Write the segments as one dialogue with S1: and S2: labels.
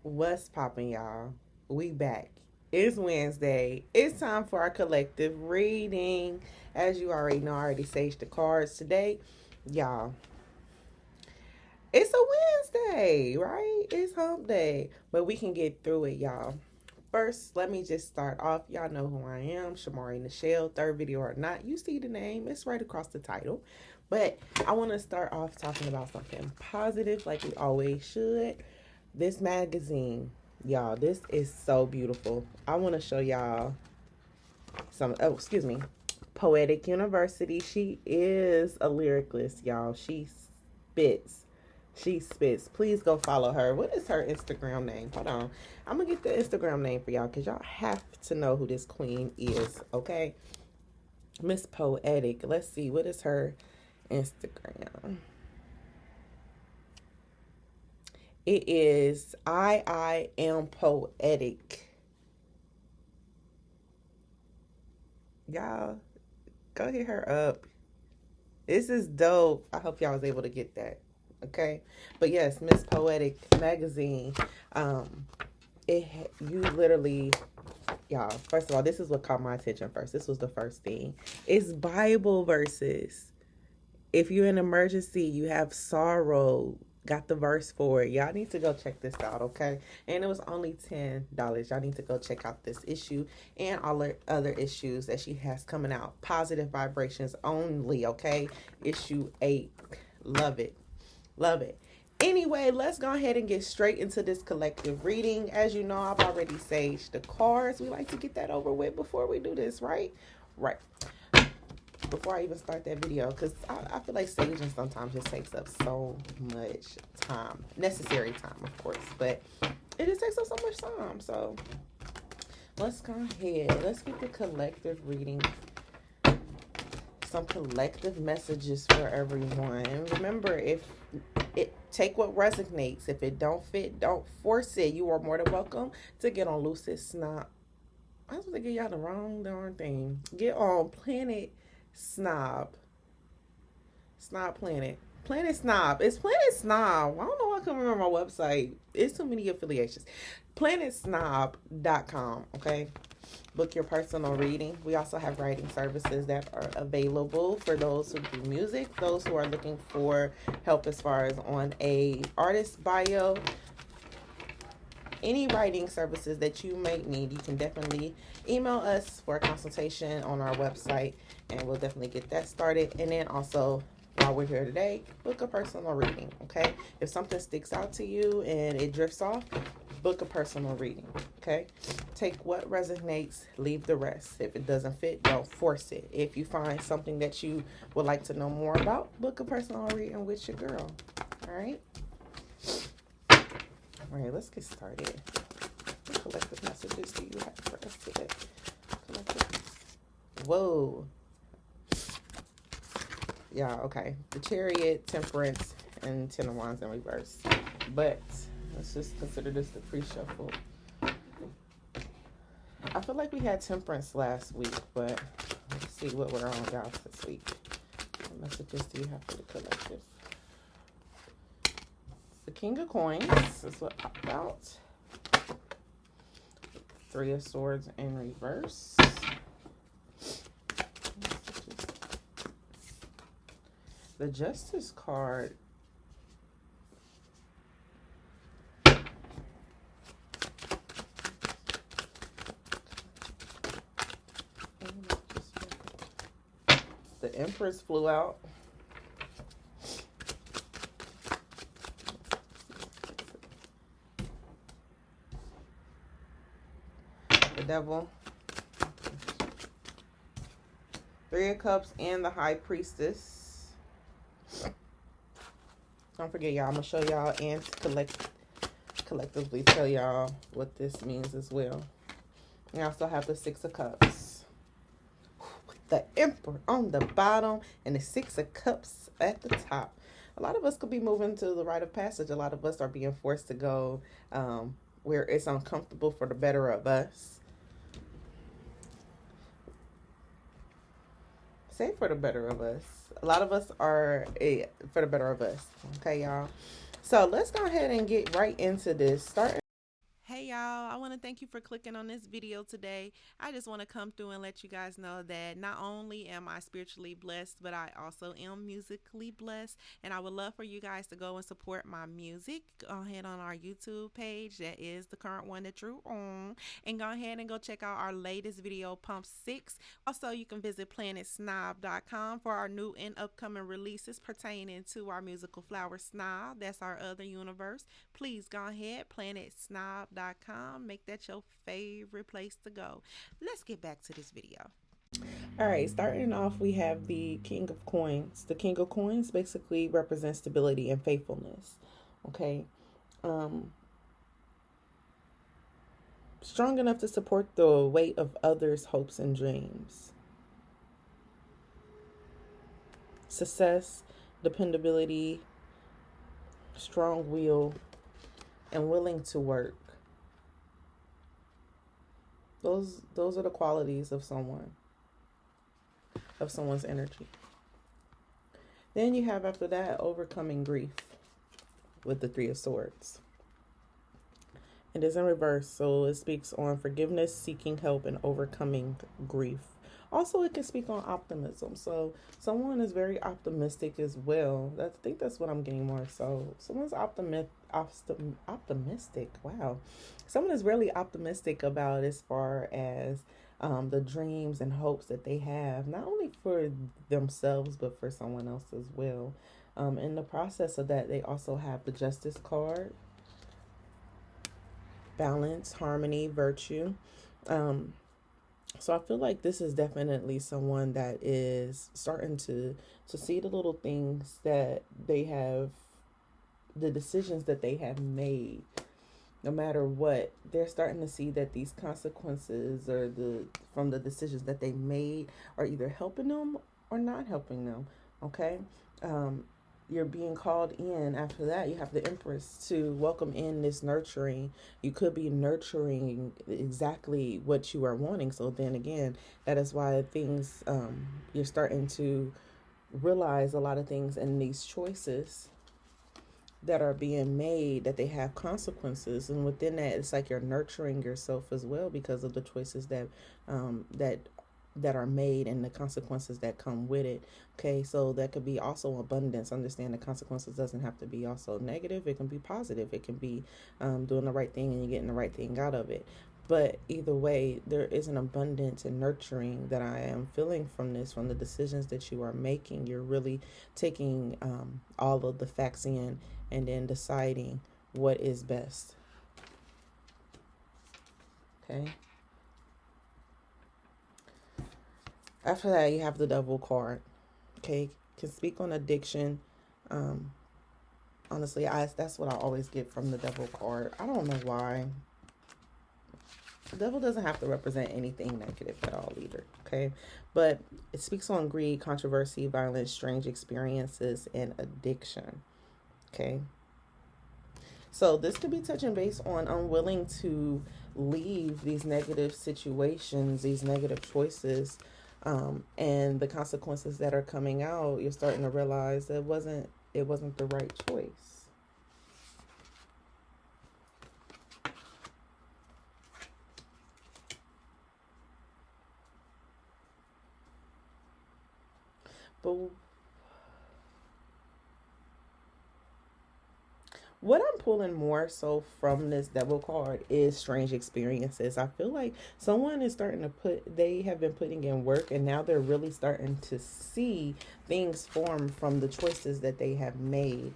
S1: What's poppin', y'all? We back. It's Wednesday. It's time for our collective reading. As you already know, I already saged the cards today. Y'all, it's a Wednesday, right? It's hump day. But we can get through it, y'all. First, let me just start off. Y'all know who I am, Shamari Nichelle. Third video or not, you see the name. It's right across the title. But I want to start off talking about something positive like we always should. This magazine, y'all, this is so beautiful. I want to show y'all excuse me, Poetic University. She is a lyricist, y'all. Spits. She spits. Please go follow her. What is her Instagram name? Hold on. I'm going to get the Instagram name for y'all because y'all have to know who this queen is, okay? Miss Poetic. Let's see. What is her Instagram? It is I am poetic. Y'all, go hit her up. This is dope. I hope y'all was able to get that. Okay. But yes, Miss Poetic magazine. You literally, y'all, first of all, this is what caught my attention first. This was the first thing. It's Bible verses. If you're in an emergency, you have sorrow, got the verse for it. Y'all need to go check this out, okay? And it was only $10. Y'all need to go check out this issue and all the other issues that she has coming out. Positive vibrations only, okay? Issue 8. Love it. Love it. Anyway, let's go ahead and get straight into this collective reading. As you know, I've already saged the cards. We like to get that over with before we do this, right? Right. Before I even start that video, because I feel like saging sometimes just takes up so much time. Necessary time, of course, but it just takes up so much time. So let's go ahead. Let's get the collective reading. Some collective messages for everyone. Remember, if it take what resonates. If it don't fit, don't force it. You are more than welcome to get on Lucid Snap. I was gonna give y'all the wrong darn thing. Get on Planet Snob. Snob Planet. Planet Snob. It's Planet Snob. I don't know why I can't remember my website. It's too many affiliations. PlanetSnob.com. Okay. Book your personal reading. We also have writing services that are available for those who do music, those who are looking for help as far as on a artist bio. Any writing services that you might need, you can definitely email us for a consultation on our website, and we'll definitely get that started. And then also, while we're here today, book a personal reading, okay? If something sticks out to you and it drifts off, book a personal reading, okay? Take what resonates, leave the rest. If it doesn't fit, don't force it. If you find something that you would like to know more about, book a personal reading with your girl, all right? All right, let's get started. What collective messages do you have for us today? Whoa. Yeah, okay. The Chariot, Temperance, and Ten of Wands in reverse. But let's just consider this the pre-shuffle. I feel like we had Temperance last week, but let's see what we're on, y'all, this week. What messages do you have for the collective? The King of Coins is what popped out. Three of Swords in reverse. The Justice card. The Empress flew out. The Devil. Three of Cups and the High Priestess. Don't forget, y'all, I'm going to show y'all and collectively tell y'all what this means as well. We also have the Six of Cups. The Emperor on the bottom and the Six of Cups at the top. A lot of us could be moving to the rite of passage. A lot of us are being forced to go where it's uncomfortable for the better of us. Say for the better of us. A lot of us are for the better of us. Okay, y'all. So let's go ahead and get right into this. y'all, I want to thank you for clicking on this video today. I just want to come through and let you guys know that not only am I spiritually blessed, but I also am musically blessed. And I would love for you guys to go and support my music. Go ahead on our YouTube page. That is the current one that you're on. And go ahead and go check out our latest video, Pump 6. Also, you can visit planetsnob.com for our new and upcoming releases pertaining to our musical flower Snob. That's our other universe. Please go ahead, planetsnob.com. Make that your favorite place to go. Let's get back to this video. All right, starting off, we have the King of Coins. The King of Coins basically represents stability and faithfulness. Okay. Strong enough to support the weight of others' hopes and dreams. Success, dependability, strong will, and willing to work. Those are the qualities of someone's energy. Then you have, after that, overcoming grief with the Three of Swords. It is in reverse, so it speaks on forgiveness, seeking help, and overcoming grief. Also, it can speak on optimism. So someone is very optimistic as well. I think that's what I'm getting more. So someone's optimistic. Wow. Someone is really optimistic about as far as the dreams and hopes that they have, not only for themselves, but for someone else as well. In the process of that, they also have the Justice card. Balance, harmony, virtue. So I feel like this is definitely someone that is starting to see the little things that they have, the decisions that they have made. No matter what, they're starting to see that these consequences or from the decisions that they made are either helping them or not helping them. Okay. You're being called in. After that, you have the Empress to welcome in this nurturing. You could be nurturing exactly what you are wanting. So then again, that is why things, you're starting to realize a lot of things in these choices that are being made, that they have consequences. And within that, it's like you're nurturing yourself as well because of the choices that are made and the consequences that come with it. Okay, so that could be also abundance. Understand the consequences doesn't have to be also negative. It can be positive. It can be doing the right thing and you're getting the right thing out of it. But either way, there is an abundance and nurturing that I am feeling from this, from the decisions that you are making. You're really taking all of the facts in and then deciding what is best. Okay. After that, you have the Devil card. Okay, can speak on addiction. Honestly, that's what I always get from the Devil card. I don't know why. The Devil doesn't have to represent anything negative at all either. Okay, but it speaks on greed, controversy, violence, strange experiences, and addiction. Okay. So this could be touching base on unwilling to leave these negative situations, these negative choices, and the consequences that are coming out. You're starting to realize that it wasn't the right choice. But what I'm pulling more so from this Devil card is strange experiences. I feel like someone is starting to they have been putting in work and now they're really starting to see things form from the choices that they have made.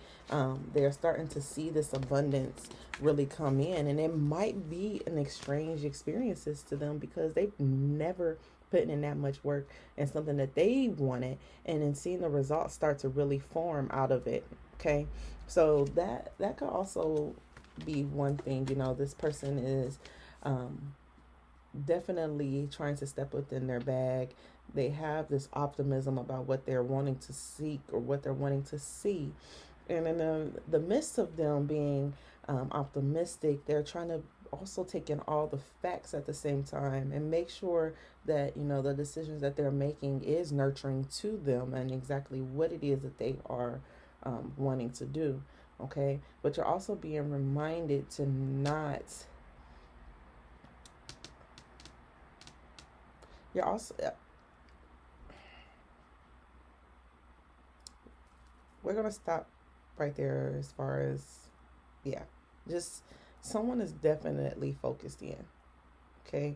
S1: They're starting to see this abundance really come in, and it might be an strange experiences to them because they've never putting in that much work and something that they wanted, and then seeing the results start to really form out of it. Okay, so that could also be one thing. This person is definitely trying to step within their bag. They have this optimism about what they're wanting to seek or what they're wanting to see, and in the midst of them being optimistic, they're trying to also take in all the facts at the same time and make sure that the decisions that they're making is nurturing to them and exactly what it is that they are wanting to do. Okay, but you're also being reminded to not You're also, we're going to stop right there as far as, yeah, just someone is definitely focused in. Okay.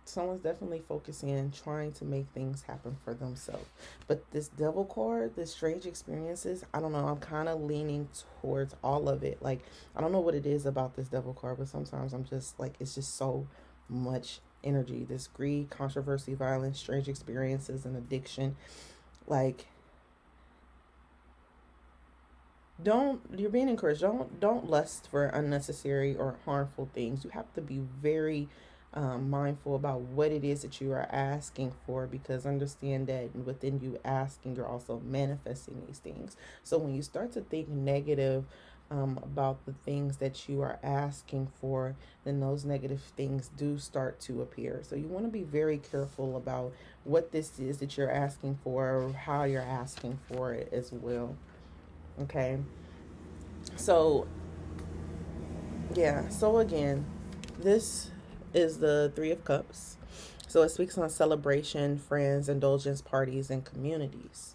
S1: Someone's definitely focusing in trying to make things happen for themselves. But this devil card, this strange experiences, I don't know. I'm kind of leaning towards all of it. Like, I don't know what it is about this devil card, but sometimes I'm just like, it's just so much energy. This greed, controversy, violence, strange experiences, and addiction. Like, you're being encouraged, don't lust for unnecessary or harmful things. You have to be very mindful about what it is that you are asking for, because understand that within you asking, you're also manifesting these things. So when you start to think negative about the things that you are asking for, then those negative things do start to appear. So you want to be very careful about what this is that you're asking for, or how you're asking for it as well. Okay. So, yeah. So, again, this is the Three of Cups. So, it speaks on celebration, friends, indulgence, parties, and communities.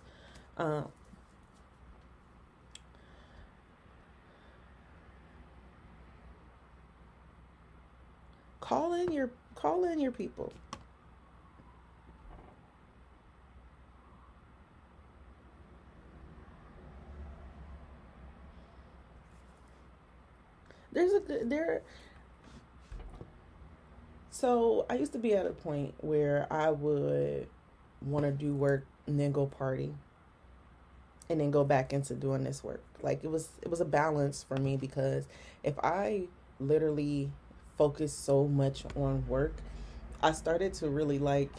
S1: Uh, call in your people. There's a there. So I used to be at a point where I would want to do work and then go party and then go back into doing this work. Like, it was a balance for me, because if I literally focus so much on work, I started to really like,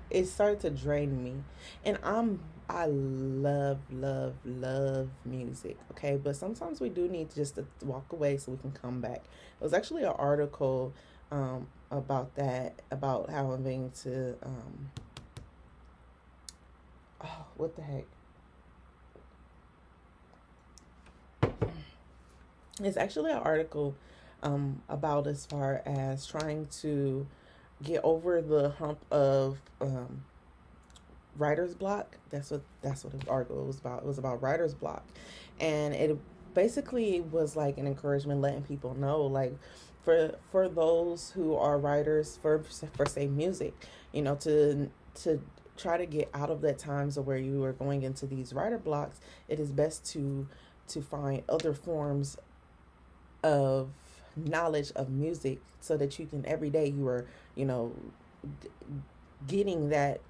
S1: it started to drain me. And I love music, okay? But sometimes we do need just to walk away so we can come back. It was actually an article about that, about how I'm being to oh, what the heck? It's actually an article about, as far as trying to get over the hump of writer's block. That's what the article was about. It was about writer's block, and it basically was like an encouragement, letting people know, like, for those who are writers, for say music, to try to get out of that times of where you are going into these writer blocks. It is best to find other forms of knowledge of music, so that you can, every day you are, you know getting that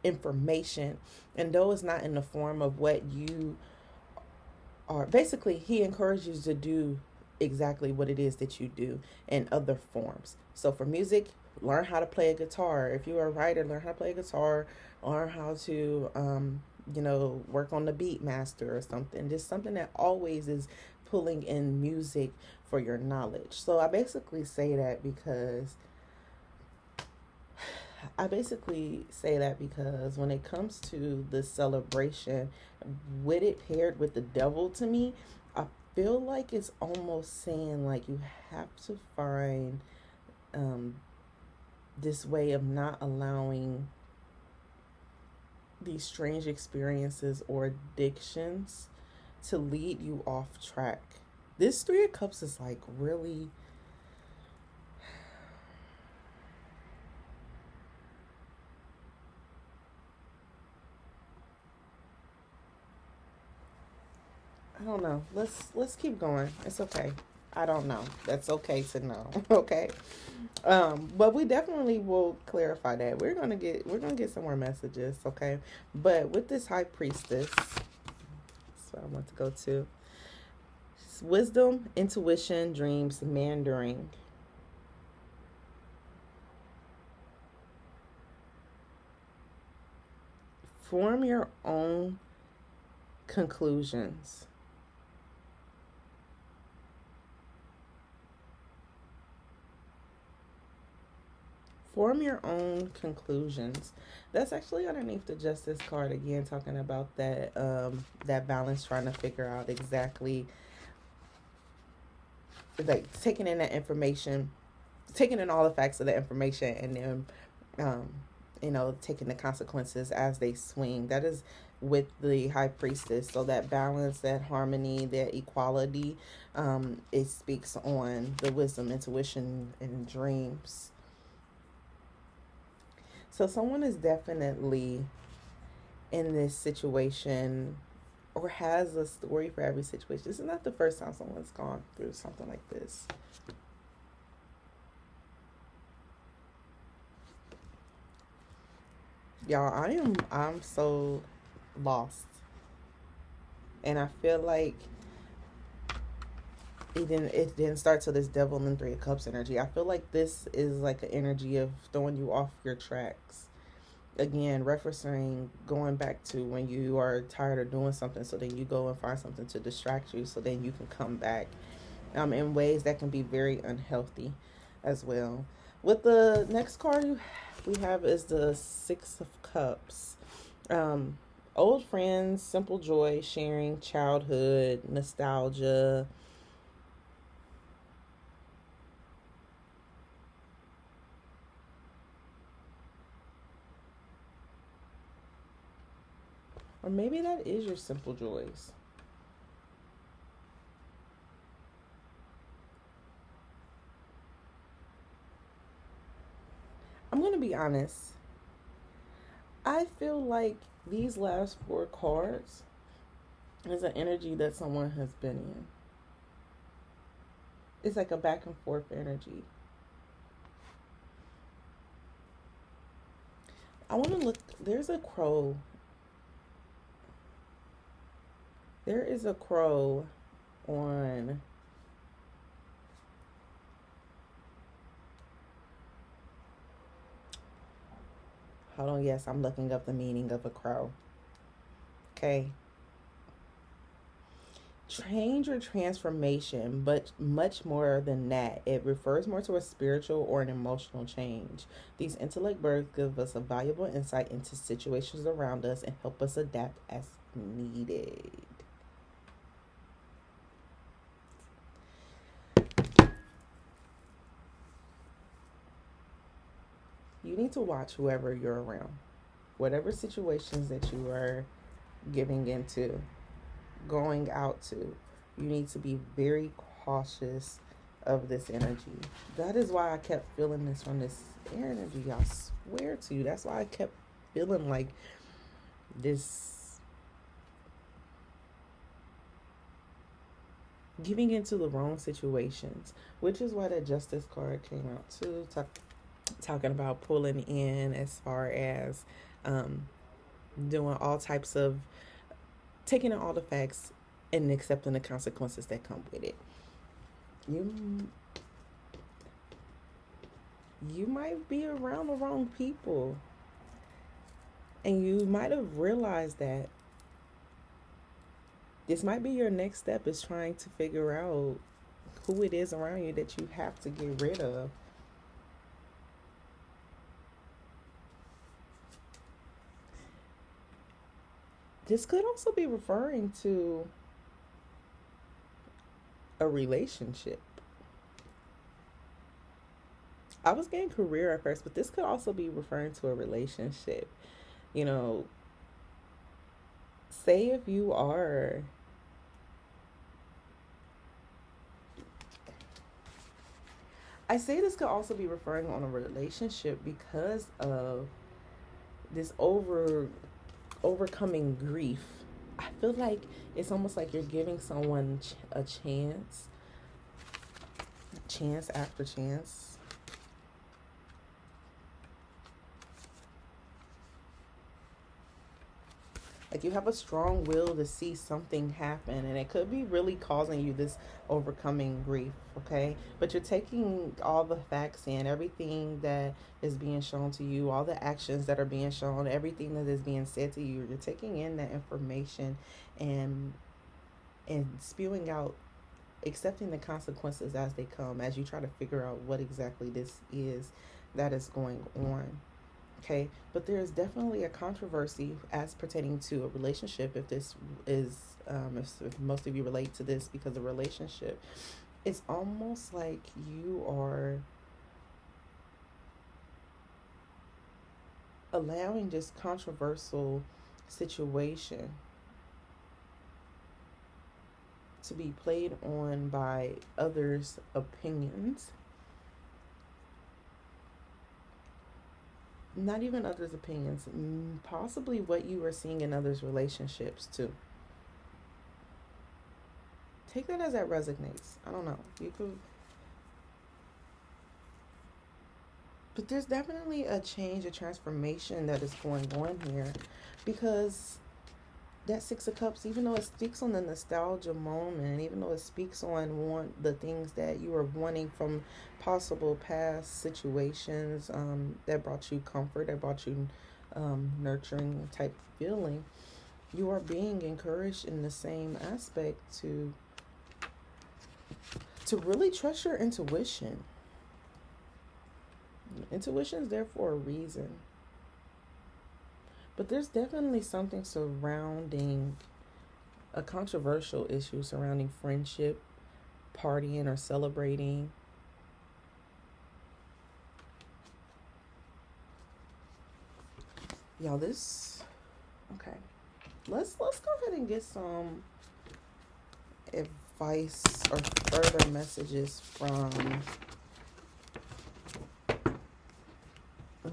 S1: information. And though it's not in the form of what you are, basically he encourages you to do exactly what it is that you do in other forms. So for music, learn how to play a guitar. If you're a writer, learn how to play a guitar. Learn how to work on the beat master or something, just something that always is pulling in music for your knowledge. So I basically say that because when it comes to the celebration, with it paired with the devil, to me, I feel like it's almost saying, like, you have to find um, this way of not allowing these strange experiences or addictions to lead you off track. This Three of Cups is like really, I don't know. Let's keep going. It's okay. I don't know. That's okay to know. Okay. But we definitely will clarify that. We're gonna get some more messages, okay? But with this high priestess, that's what I want to go to. It's wisdom, intuition, dreams, mandering. Form your own conclusions. Form your own conclusions. That's actually underneath the Justice card again, talking about that balance, trying to figure out exactly, like, taking in that information, taking in all the facts of the information, and then um, taking the consequences as they swing. That is with the high priestess. So that balance, that harmony, that equality, it speaks on the wisdom, intuition, and dreams. So someone is definitely in this situation or has a story for every situation. This is not the first time someone's gone through something like this. Y'all, I'm so lost. And I feel like it didn't start till this devil in 3 of Cups energy. I feel like this is like an energy of throwing you off your tracks. Again, referencing going back to when you are tired of doing something, so then you go and find something to distract you, so then you can come back in ways that can be very unhealthy as well. With the next card we have is the 6 of Cups. Um, Old friends, simple joy, sharing, childhood, nostalgia. Or maybe that is your simple joys. I'm going to be honest. I feel like these last 4 cards is an energy that someone has been in. It's like a back and forth energy. I want to look. There's a crow. There is a crow on. Hold on. Yes, I'm looking up the meaning of a crow. Okay. Change or transformation, but much more than that. It refers more to a spiritual or an emotional change. These intellect birds give us a valuable insight into situations around us and help us adapt as needed. You need to watch whoever you're around. Whatever situations that you are giving into, going out to, you need to be very cautious of this energy. That is why I kept feeling this from this air energy. I swear to you. That's why I kept feeling like this giving into the wrong situations, which is why that justice card came out too, talking about pulling in as far as um, doing all types of taking in all the facts and accepting the consequences that come with it. You you might be around the wrong people, and you might have realized that this might be your next step is trying to figure out who it is around you that you have to get rid of. This could also be referring to a relationship. I was getting career at first, but this could also be referring to a relationship. You know, say if you are, I say this could also be referring on a relationship because of this overcoming grief. I feel like it's almost like you're giving someone a chance after chance. Like you have a strong will to see something happen, and it could be really causing you this overcoming grief, okay? But you're taking all the facts in, everything that is being shown to you, all the actions that are being shown, everything that is being said to you. You're taking in that information and spewing out, accepting the consequences as they come, as you try to figure out what exactly this is that is going on. Okay, but there is definitely a controversy as pertaining to a relationship. If this is, if most of you relate to this because of relationship, it's almost like you are allowing this controversial situation to be played on by others' opinions. Not even others' opinions, possibly what you are seeing in others' relationships too. Take that as that resonates. I don't know. You could, but there's definitely a change, a transformation that is going on here, because that Six of Cups, even though it speaks on the nostalgia moment, even though it speaks on the things that you were wanting from possible past situations, that brought you comfort, that brought you nurturing type feeling, you are being encouraged in the same aspect to really trust your intuition. Intuition is there for a reason. But there's definitely something surrounding a controversial issue surrounding friendship, partying, or celebrating. Y'all, this, okay. Let's go ahead and get some advice or further messages from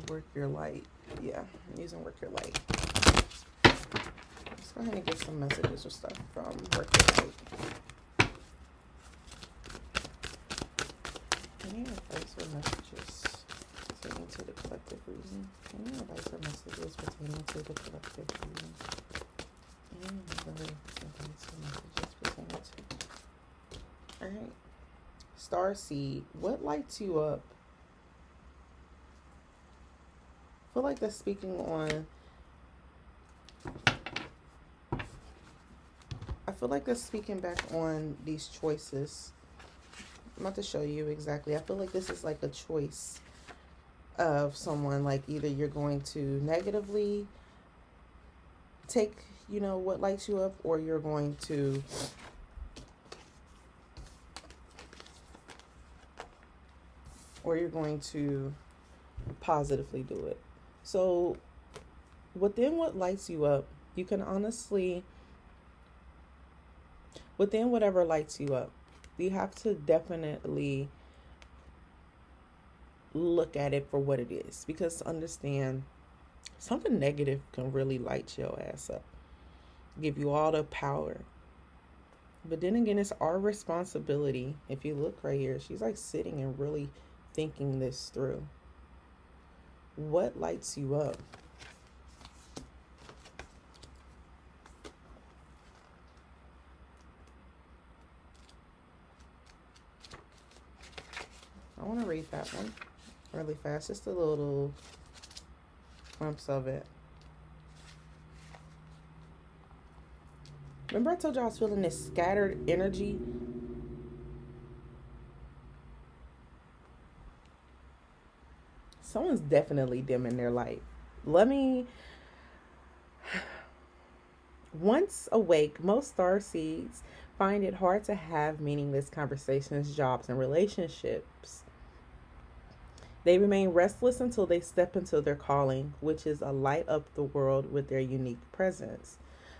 S1: Work Your Light. Yeah, I'm using Work Your Light. Let's go ahead and get some messages or stuff from Work Your Light. Any advice or messages pertaining to the collective reading? Any advice or messages pertaining to the collective reading? Any other advice or messages pertaining to? Alright. Starseed, what lights you up? I feel like that's speaking on, I feel like that's speaking back on these choices. I'm about to show you exactly. I feel like this is like a choice of someone, like either you're going to negatively take, what lights you up, or you're going to positively do it. So within what lights you up, you can honestly, within whatever lights you up, you have to definitely look at it for what it is, because understand, something negative can really light your ass up, give you all the power. But then again, it's our responsibility. If you look right here, she's like sitting and really thinking this through. What lights you up? I want to read that one really fast, just a little glimpse of it. Remember I told you I was feeling this scattered energy? Someone's definitely dimming their light. Once awake, most starseeds find it hard to have meaningless conversations, jobs, and relationships. They remain restless until they step into their calling, which is to light up the world with their unique presence.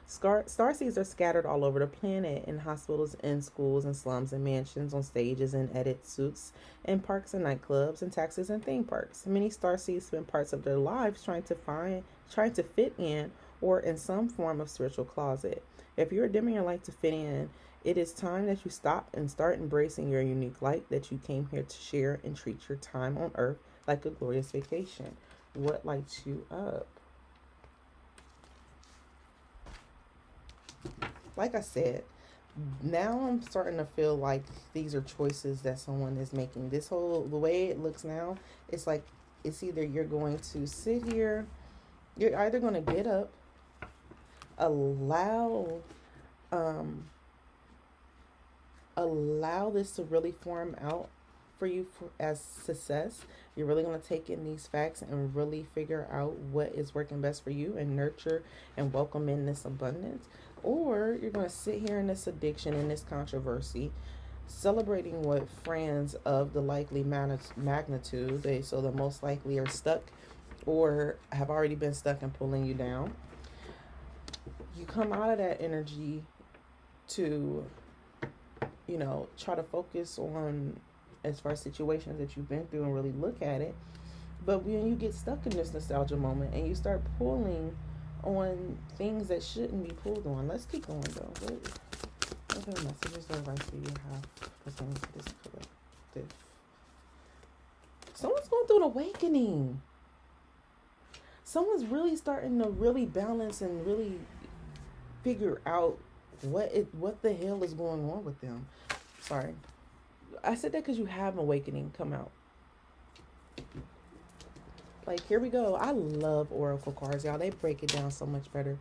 S1: Starseeds are scattered all over the planet, in hospitals, in schools, in slums, and mansions, on stages, in edit suits, in parks and nightclubs, in taxis and theme parks. Many starseeds spend parts of their lives trying to fit in, or in some form of spiritual closet. If you're dimming your light to fit in, it is time that you stop and start embracing your unique light that you came here to share, and treat your time on earth like a glorious vacation. What lights you up? Like I said, now I'm starting to feel like these are choices that someone is making. The way it looks now, it's like it's either you're going to sit here, you're either going to get up, allow this to really form out for you as success. You're really going to take in these facts and really figure out what is working best for you and nurture and welcome in this abundance. Or you're going to sit here in this addiction, in this controversy, celebrating what friends of the likely magnitude, they most likely are stuck or have already been stuck and pulling you down. You come out of that energy to, try to focus on as far as situations that you've been through and really look at it. But when you get stuck in this nostalgia moment and you start pulling on things that shouldn't be pulled on, let's keep going though. What other messages or advice do you have pertaining to this collective? Someone's going through an awakening. Someone's really starting to really balance and really figure out what the hell is going on with them. Sorry. I said that because you have an awakening come out. Like, here we go. I love oracle cards, y'all. They break it down so much better.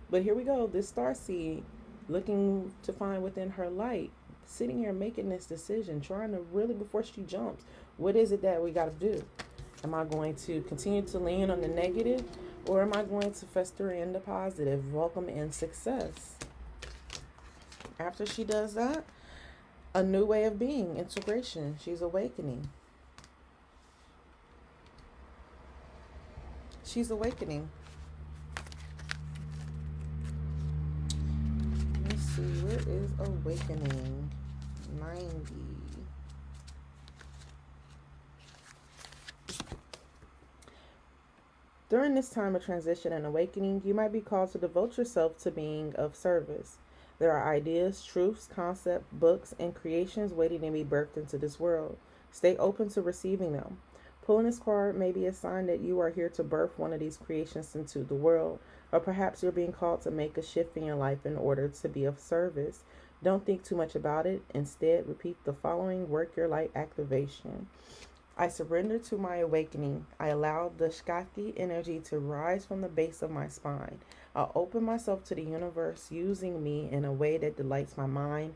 S1: But here we go. This starseed looking to find within her light, sitting here making this decision, trying to really, before she jumps, what is it that we got to do? Am I going to continue to lean on the negative, or am I going to fester in the positive, welcome in success? After she does that, a new way of being, integration. She's awakening. She's awakening. Let's see, where is awakening? 90. During this time of transition and awakening, you might be called to devote yourself to being of service. There are ideas, truths, concepts, books, and creations waiting to be birthed into this world. Stay open to receiving them. Pulling this card may be a sign that you are here to birth one of these creations into the world, or perhaps you're being called to make a shift in your life in order to be of service. Don't think too much about it. Instead, repeat the following work your light activation. I surrender to my awakening. I allow the Shakti energy to rise from the base of my spine. I'll open myself to the universe using me in a way that delights my mind.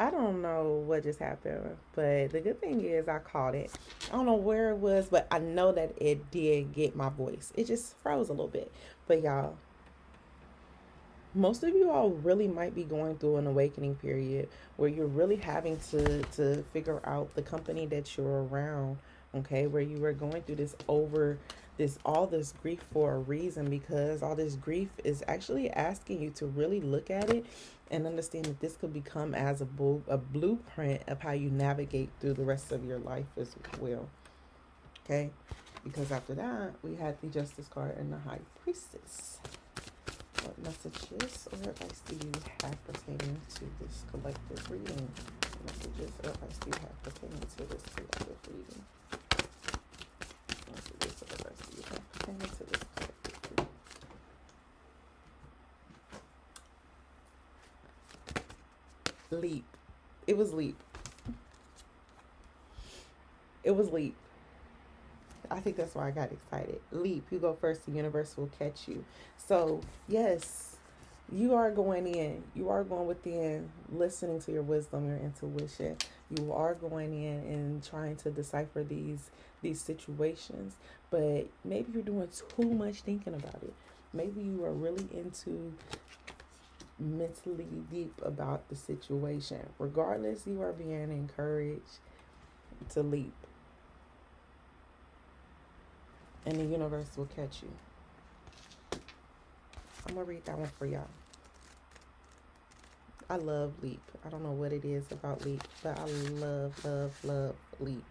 S1: I don't know what just happened, but the good thing is I caught it. I don't know where it was, but I know that it did get my voice. It just froze a little bit. But y'all, most of you all really might be going through an awakening period where you're really having to figure out the company that you're around, okay? Where you were going through all this grief for a reason, because all this grief is actually asking you to really look at it and understand that this could become as a blueprint of how you navigate through the rest of your life as well, okay? Because after that, we had the Justice card and the High Priestess. What messages or advice do you have pertaining to this collective reading? Messages or advice do you have pertaining to this collective reading? Messages or advice do you have pertaining to this collective reading? Leap. It was leap. It was leap. I think that's why I got excited. Leap. You go first. The universe will catch you. So, yes, you are going in. You are going within, listening to your wisdom, your intuition. You are going in and trying to decipher these situations. But maybe you're doing too much thinking about it. Maybe you are really into mentally deep about the situation. Regardless, you are being encouraged to leap. And the universe will catch you. I'm going to read that one for y'all. I love leap. I don't know what it is about leap, but I love, love, love leap.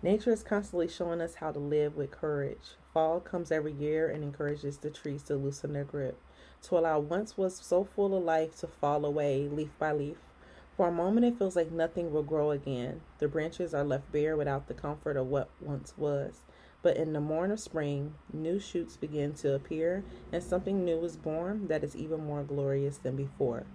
S1: Nature is constantly showing us how to live with courage. Fall comes every year and encourages the trees to loosen their grip, to allow once was so full of life to fall away leaf by leaf. For a moment it feels like nothing will grow again. The branches are left bare without the comfort of what once was. But in the morn of spring, new shoots begin to appear, and something new is born that is even more glorious than before.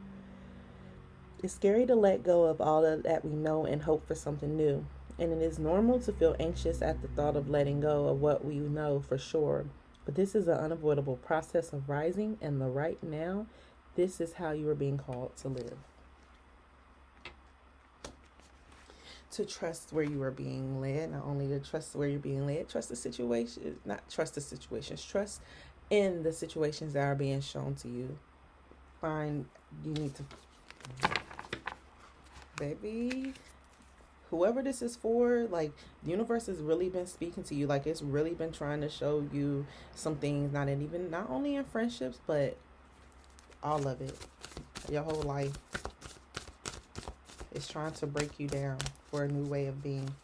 S1: It's scary to let go of all of that we know and hope for something new. And it is normal to feel anxious at the thought of letting go of what we know for sure. But this is an unavoidable process of rising, and the right now, this is how you are being called to live. To trust where you are being led, not only to trust where you're being led, trust the situation, not trust the situations, trust in the situations that are being shown to you. find, you need to, baby, whoever this is for, like, the universe has really been speaking to you. Like, it's really been trying to show you some things, not only in friendships, but all of it, your whole life. It's trying to break you down for a new way of being.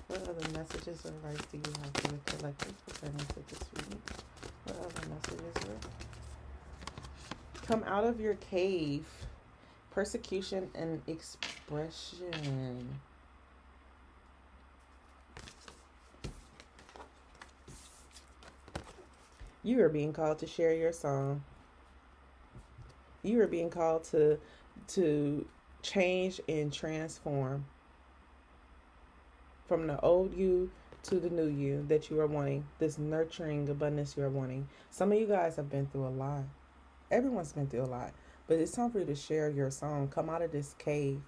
S1: What other messages or advice do you have for the collective pertaining to this reading? What other messages are? Come out of your cave. Persecution and expression. You are being called to share your song. You are being called to change and transform from the old you to the new you that you are wanting, this nurturing abundance you are wanting. Some of you guys have been through a lot. Everyone's been through a lot. But it's time for you to share your song. Come out of this cave.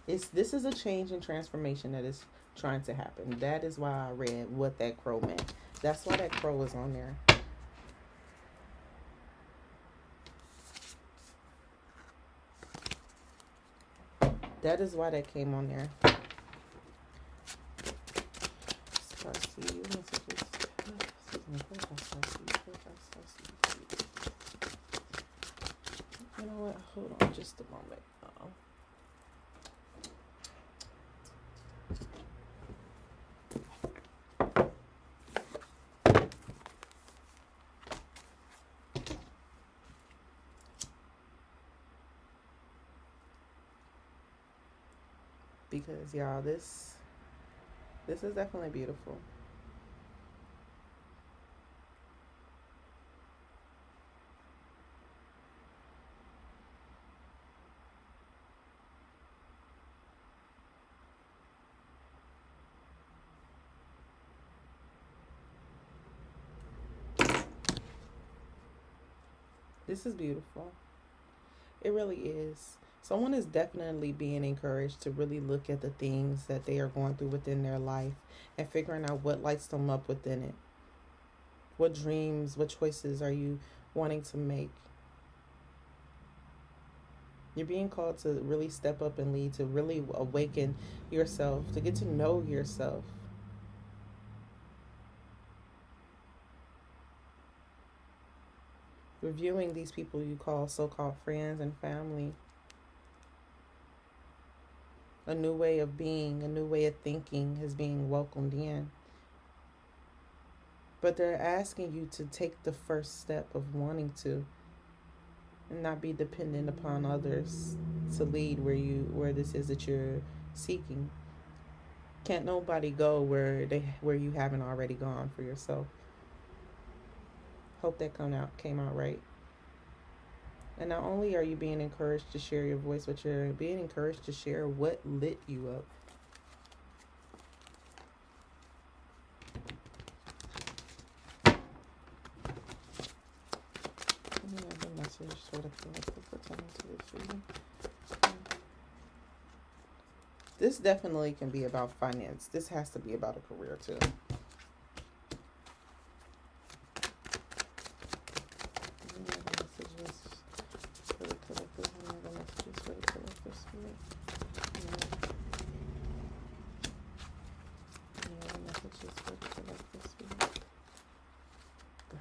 S1: This is a change and transformation that is trying to happen. That is why I read what that crow meant. That's why that crow is on there. That is why that came on there. You know what? Hold on just a moment. Because y'all, this is definitely beautiful. This is beautiful. It really is. Someone is definitely being encouraged to really look at the things that they are going through within their life and figuring out what lights them up within it. What dreams, what choices are you wanting to make? You're being called to really step up and lead, to really awaken yourself, to get to know yourself. Reviewing these people you call so-called friends and family. A new way of being, a new way of thinking is being welcomed in. But they're asking you to take the first step of wanting to, and not be dependent upon others to lead where this is that you're seeking. Can't nobody go where you haven't already gone for yourself. Hope that came out right. And not only are you being encouraged to share your voice, but you're being encouraged to share what lit you up. Any other message for the collective pertaining to this reading? This definitely can be about finance. This has to be about a career too.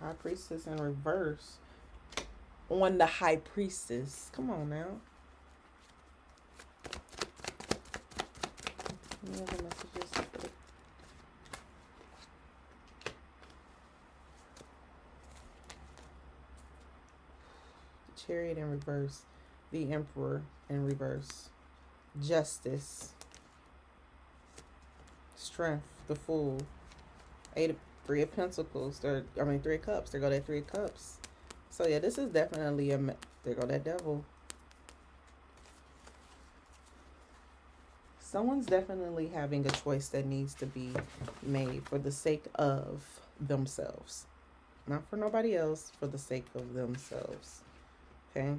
S1: High Priestess in reverse on the High Priestess. Come on now. Any other messages for the Chariot in reverse, the Emperor in reverse, Justice, Strength, the Fool, Three of Pentacles, Three of Cups. There go that Three of Cups. So yeah, this is definitely there go that Devil. Someone's definitely having a choice that needs to be made for the sake of themselves. Not for nobody else, for the sake of themselves. Okay?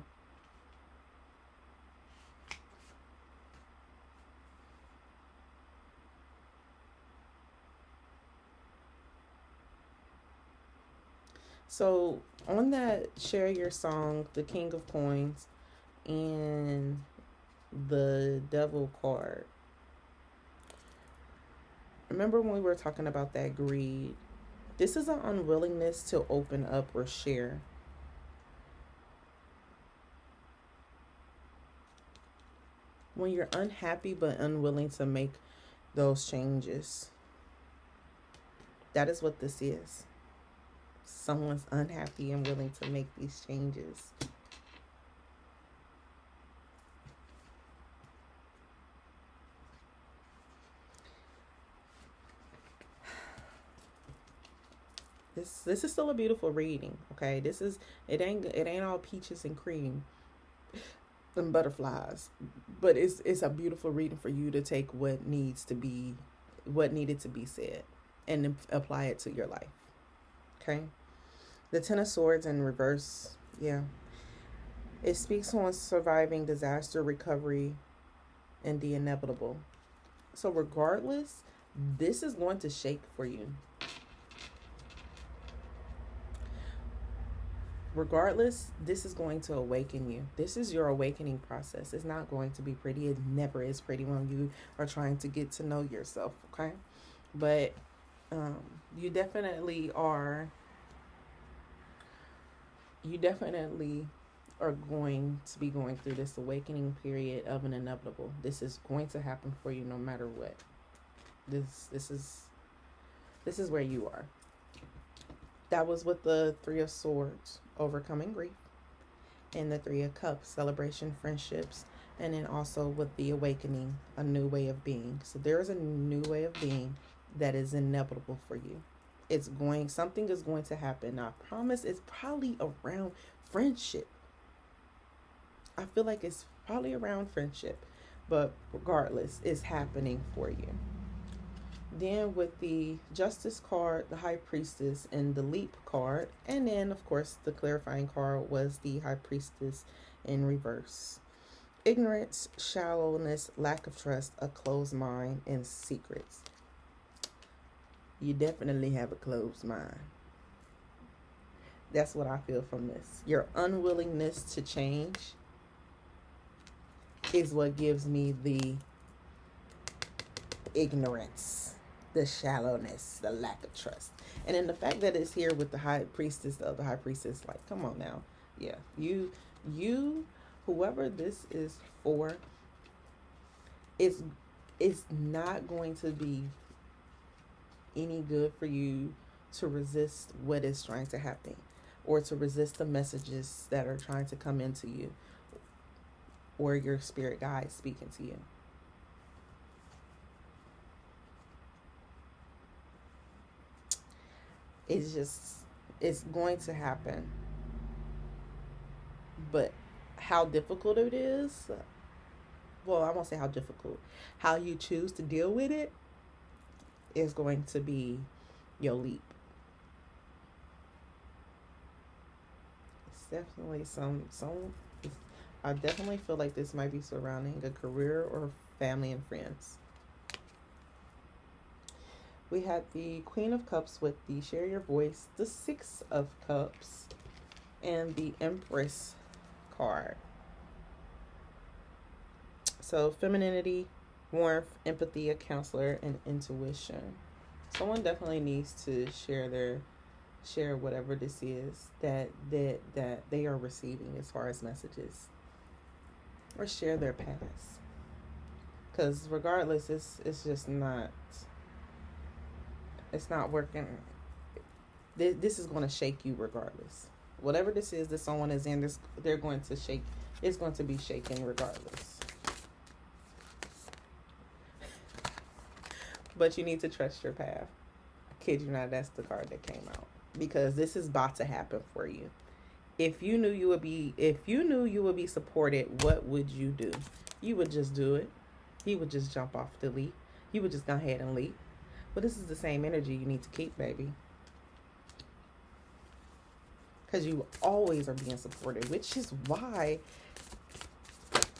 S1: So on that share your song, the King of Coins and the Devil card. Remember when we were talking about that greed? This is an unwillingness to open up or share. When you're unhappy but unwilling to make those changes. That is what this is. Someone's unhappy and willing to make these changes. This is still a beautiful reading, okay? It ain't all peaches and cream and butterflies, but it's a beautiful reading for you to take what needed to be said and apply it to your life. Okay? The Ten of Swords in reverse, yeah. It speaks on surviving disaster, recovery, and the inevitable. So regardless, this is going to shake for you. Regardless, this is going to awaken you. This is your awakening process. It's not going to be pretty. It never is pretty when you are trying to get to know yourself, okay? But you definitely are going to be going through this awakening period of an inevitable. This is going to happen for you no matter what. This is where you are. That was with the Three of Swords, overcoming grief, and the Three of Cups, celebration, friendships, and then also with the awakening, a new way of being. So there is a new way of being that is inevitable for you. Something is going to happen. Now, I promise it's probably around friendship. I feel like it's probably around friendship, but regardless, it's happening for you. Then with the Justice card, the High Priestess, and the Leap card, and then of course the clarifying card was the High Priestess in reverse. Ignorance, shallowness, lack of trust, a closed mind, and secrets. You definitely have a closed mind. That's what I feel from this. Your unwillingness to change is what gives me the ignorance, the shallowness, the lack of trust. And then the fact that it's here with the High Priestess, the High Priestess, like, come on now. Yeah, you, whoever this is for, it's not going to be any good for you to resist what is trying to happen, or to resist the messages that are trying to come into you, or your spirit guide speaking to you. It's going to happen. But how difficult it is, well, I won't say how difficult, how you choose to deal with it is going to be your leap. It's definitely I definitely feel like this might be surrounding a career or family and friends. We had the Queen of Cups with the Share Your Voice, the Six of Cups, and the Empress card. So femininity, warmth, empathy, a counselor, and intuition. Someone definitely needs to share whatever this is that they are receiving as far as messages, or share their past. Because regardless, it's just not. It's not working. This is going to shake you regardless. Whatever this is that someone is in, they're going to shake. It's going to be shaken regardless. But you need to trust your path. Kid you not, that's the card that came out. Because this is about to happen for you. If you knew you would be supported, what would you do? You would just do it. You would just jump off the leap. You would just go ahead and leap. But this is the same energy you need to keep, baby. Because you always are being supported, which is why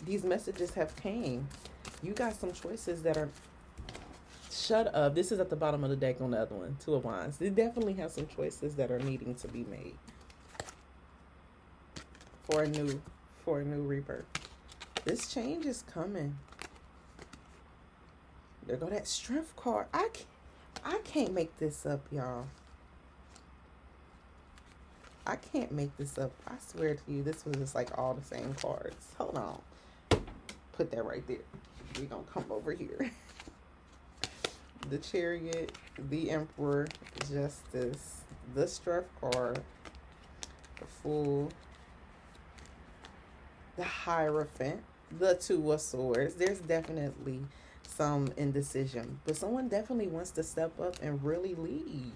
S1: these messages have came. You got some choices that are Shut up. This is at the bottom of the deck on the other one. Two of Wands. They definitely have some choices that are needing to be made for a new rebirth. This change is coming. There go that Strength card. I can't make this up, y'all. I can't make this up. I swear to you, this was just like all the same cards. Hold on. Put that right there. We're going to come over here. The Chariot, the Emperor, Justice, the Strength card, the Fool, the Hierophant, the Two of Swords. There's definitely some indecision, but someone definitely wants to step up and really lead.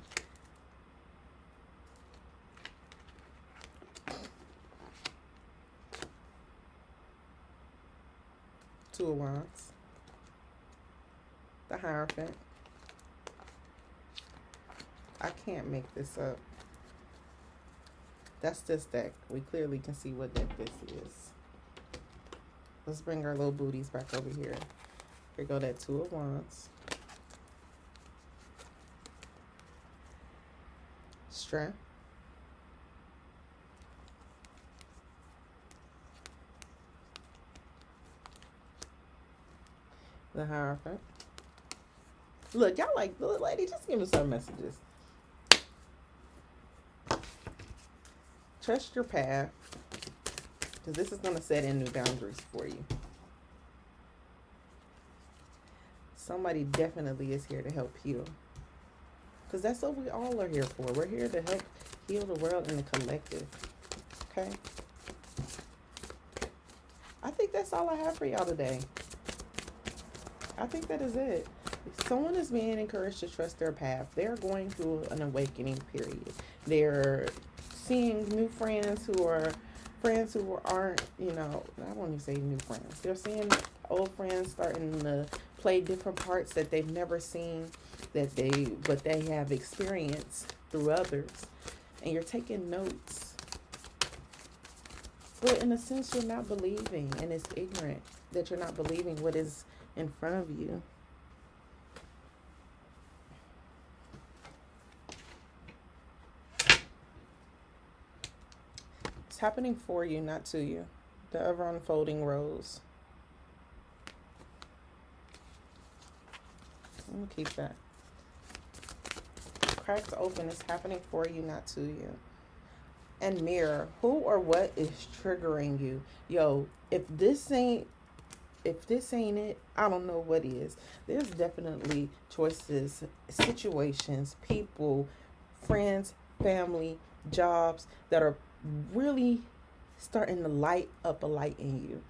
S1: Two of Wands, the Hierophant. I can't make this up. That's this deck. We clearly can see what deck this is. Let's bring our little booties back over here. Here go that Two of Wands. Strength. The Hierophant. Look, y'all like, lady, just give me some messages. Trust your path, because this is going to set in new boundaries for you. Somebody definitely is here to help heal, because that's what we all are here for. We're here to help heal the world and the collective. Okay? I think that's all I have for y'all today. I think that is it. Someone is being encouraged to trust their path. They're going through an awakening period. They're seeing new friends who aren't, you know, I won't even say new friends. They're seeing old friends starting to play different parts that they've never seen, but they have experienced through others. And you're taking notes. But in a sense, you're not believing, and it's ignorant that you're not believing what is in front of you. It's happening for you, not to you. The ever unfolding rose. I'm gonna keep that. Cracks open. It's happening for you, not to you. And Mirror, who or what is triggering you? Yo, if this ain't it, I don't know what is. There's definitely choices, situations, people, friends, family, jobs that are really starting to light up a light in you.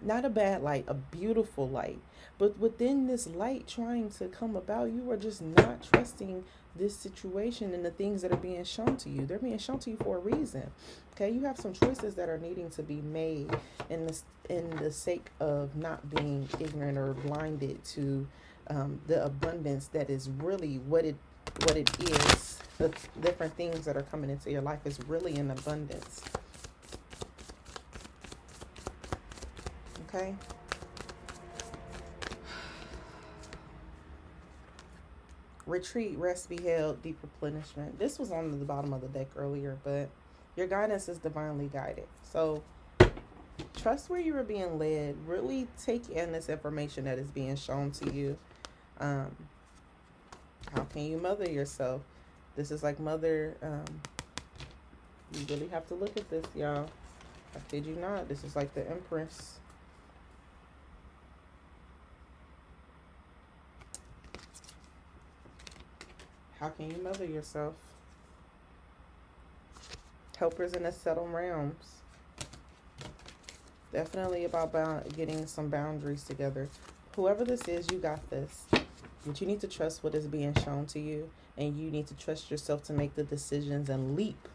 S1: Not a bad light, a beautiful light. But within this light trying to come about, you are just not trusting this situation and the things that are being shown to you. They're being shown to you for a reason. Okay, you have some choices that are needing to be made in the sake of not being ignorant or blinded to the abundance that is really what it is. The different things that are coming into your life is really in abundance. Okay. Retreat, rest, be held, deep replenishment. This was on the bottom of the deck earlier, but your guidance is divinely guided. So trust where you are being led. Really take in this information that is being shown to you. How can you mother yourself? This is like mother. You really have to look at this, y'all. I kid you not. This is like the Empress. How can you mother yourself? Helpers in the settled realms. Definitely about getting some boundaries together. Whoever this is, you got this. But you need to trust what is being shown to you. And you need to trust yourself to make the decisions and leap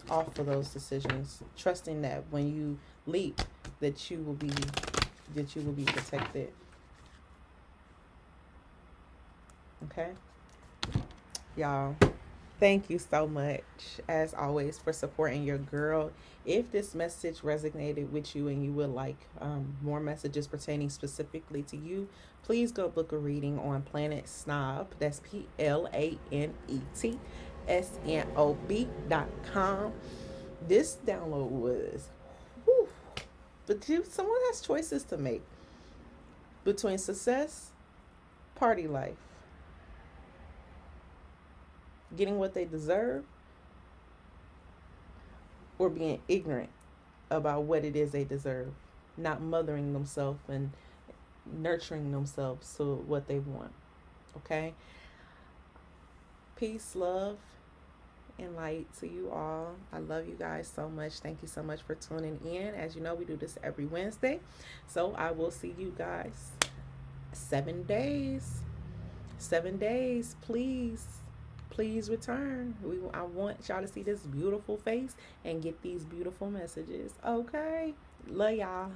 S1: off of those decisions. Trusting that when you leap, that you will be protected. Okay? Y'all, Thank you so much, as always, for supporting your girl. If this message resonated with you and you would like more messages pertaining specifically to you, please go book a reading on Planet Snob. That's PlanetSnob.com. This download was, whew, but someone has choices to make between success, party life, getting what they deserve, or being ignorant about what it is they deserve, not mothering themselves and nurturing themselves to what they want. Okay? Peace, love, and light to you all. I love you guys so much. Thank you so much for tuning in. As you know, we do this every Wednesday. So I will see you guys 7 days. 7 days, please. Please return. I want y'all to see this beautiful face and get these beautiful messages. Okay? Love y'all.